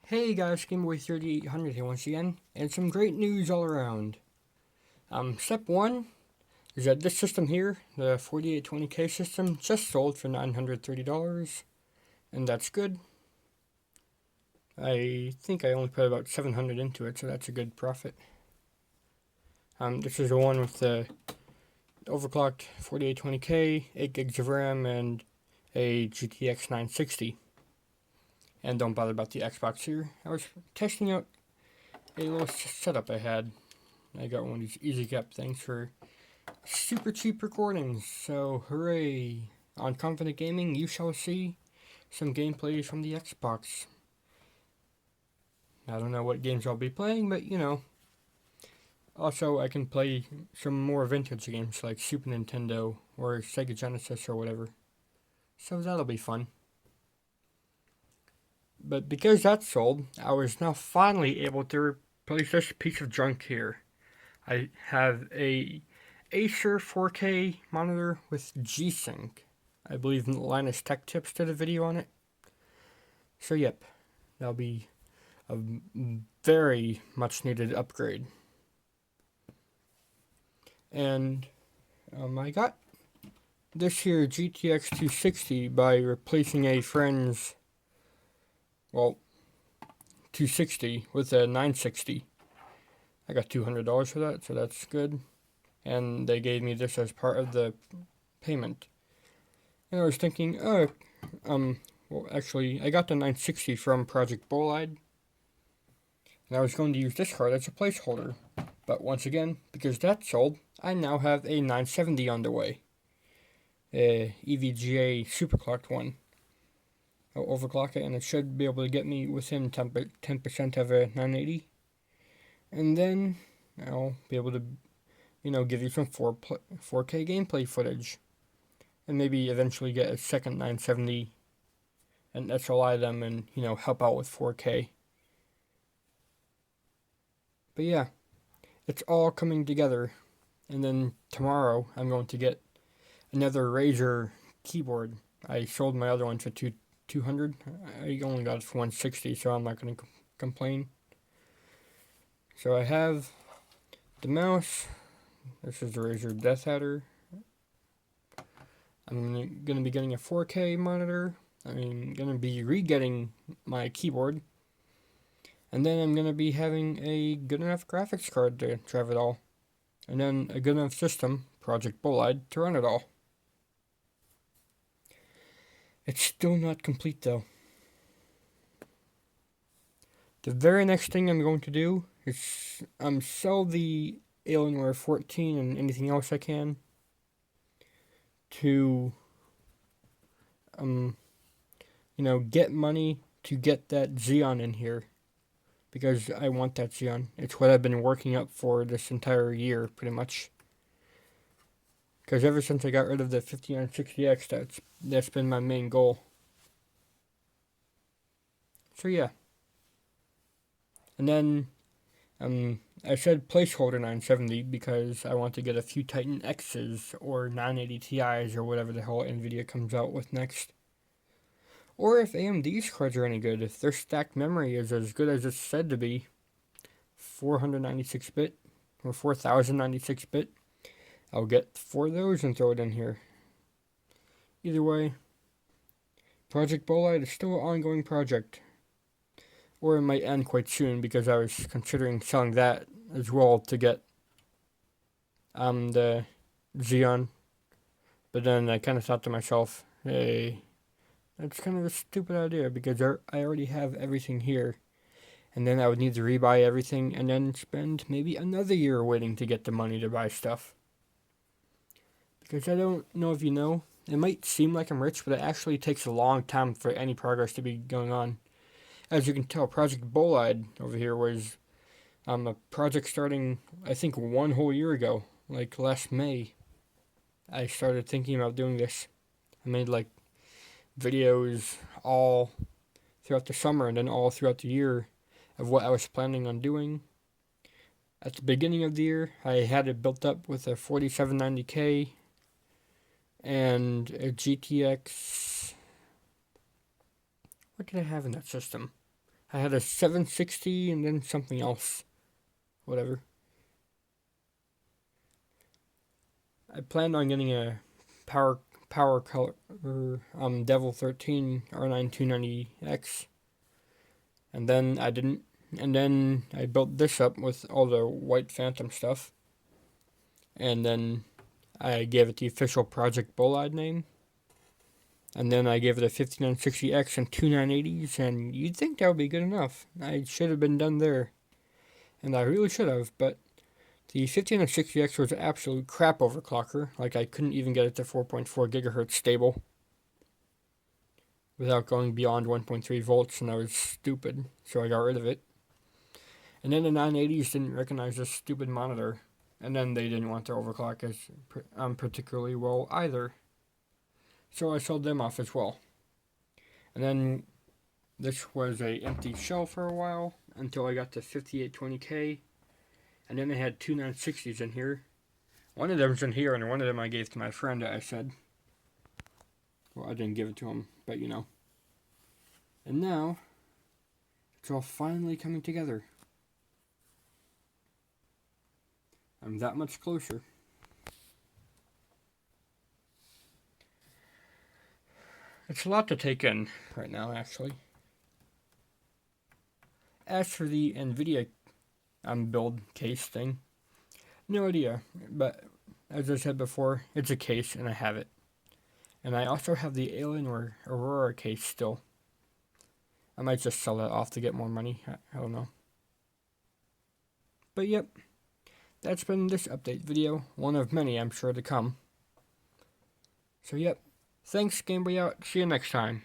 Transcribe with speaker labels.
Speaker 1: Hey guys, GameBoy 3800 here once again, and some great news all around. Step 1 is that this system here, the 4820K system, just sold for $930, and that's good. I think I only put about 700 into it, so that's a good profit. This is the one with the overclocked 4820K, 8 gigs of RAM, and a GTX 960. And don't bother about the Xbox here. I was testing out a little setup I had. I got one of these easy cap things for super cheap recordings, so hooray! On Confident Gaming, you shall see some gameplay from the Xbox. I don't know what games I'll be playing, but you know. Also, I can play some more vintage games like Super Nintendo or Sega Genesis or whatever. So that'll be fun. But because that's sold, I was now finally able to replace this piece of junk here. I have a Acer 4K monitor with G-Sync. I believe Linus Tech Tips did a video on it. So yep, that'll be a very much needed upgrade. And I got this here GTX 260 by replacing a friend's, well, 260 with a 960. I got $200 for that, so that's good. And they gave me this as part of the payment. And I was thinking, well, actually, I got the 960 from Project Bolide, and I was going to use this card as a placeholder. But once again, because that's sold, I now have a 970 on the way. A EVGA superclocked one. I'll overclock it, and it should be able to get me within 10% of a 980. And then I'll be able to, give you some 4K gameplay footage. And maybe eventually get a second 970 and SLI them and, help out with 4K. But yeah, it's all coming together. And then tomorrow I'm going to get another Razer keyboard. I sold my other one for 200. I only got it for 160, so I'm not going to complain. So I have the mouse. This is the Razer Death Adder. I'm going to be getting a 4K monitor. I'm going to be re-getting my keyboard. And then I'm going to be having a good enough graphics card to drive it all. And then a good enough system, Project Bolide, to run it all. It's still not complete though. The very next thing I'm going to do is sell the Alienware 14 and anything else I can to get money to get that Xeon in here, because I want that Xeon. It's what I've been working up for this entire year, pretty much. Because ever since I got rid of the 5960X, that's been my main goal. So yeah. And then I said placeholder 970 because I want to get a few Titan X's or 980 Ti's or whatever the hell Nvidia comes out with next. Or if AMD's cards are any good, if their stacked memory is as good as it's said to be, 496-bit or 4096-bit, I'll get 4 of those and throw it in here. Either way, Project Bolide is still an ongoing project. Or it might end quite soon, because I was considering selling that as well to get the Xeon. But then I kind of thought to myself, hey, that's kind of a stupid idea, because I already have everything here. And then I would need to rebuy everything and then spend maybe another year waiting to get the money to buy stuff. Because I don't know if you know, it might seem like I'm rich, but it actually takes a long time for any progress to be going on. As you can tell, Project Bolide over here was a project starting, I think, 1 whole year ago, like last May. I started thinking about doing this. I made like videos all throughout the summer and then all throughout the year of what I was planning on doing. At the beginning of the year, I had it built up with a 4790K and a GTX. What did I have in that system? I had a 760 and then something else. Whatever. I planned on getting a power color Devil 13 R9 290X, and then I didn't. And then I built this up with all the white Phantom stuff, and then I gave it the official Project Bolide name. And then I gave it a 5960X and two 980s, and you'd think that would be good enough. I should have been done there. And I really should have, but the 5960X was absolute crap overclocker. Like, I couldn't even get it to 4.4 gigahertz stable without going beyond 1.3 volts, and I was stupid, so I got rid of it. And then the 980s didn't recognize this stupid monitor, and then they didn't want to overclock as particularly well either. So I sold them off as well. And then this was a empty shell for a while until I got to 5820K. And then I had two 960s in here. One of them's in here, and one of them I gave to my friend, I said. Well, I didn't give it to him, but you know. And now, it's all finally coming together. I'm that much closer. It's a lot to take in right now, actually. As for the NVIDIA build case thing, no idea. But as I said before, it's a case and I have it. And I also have the Alien or Aurora case still. I might just sell that off to get more money. I don't know. But yep, that's been this update video. One of many, I'm sure, to come. So yep, thanks, Game Boy Out. See you next time.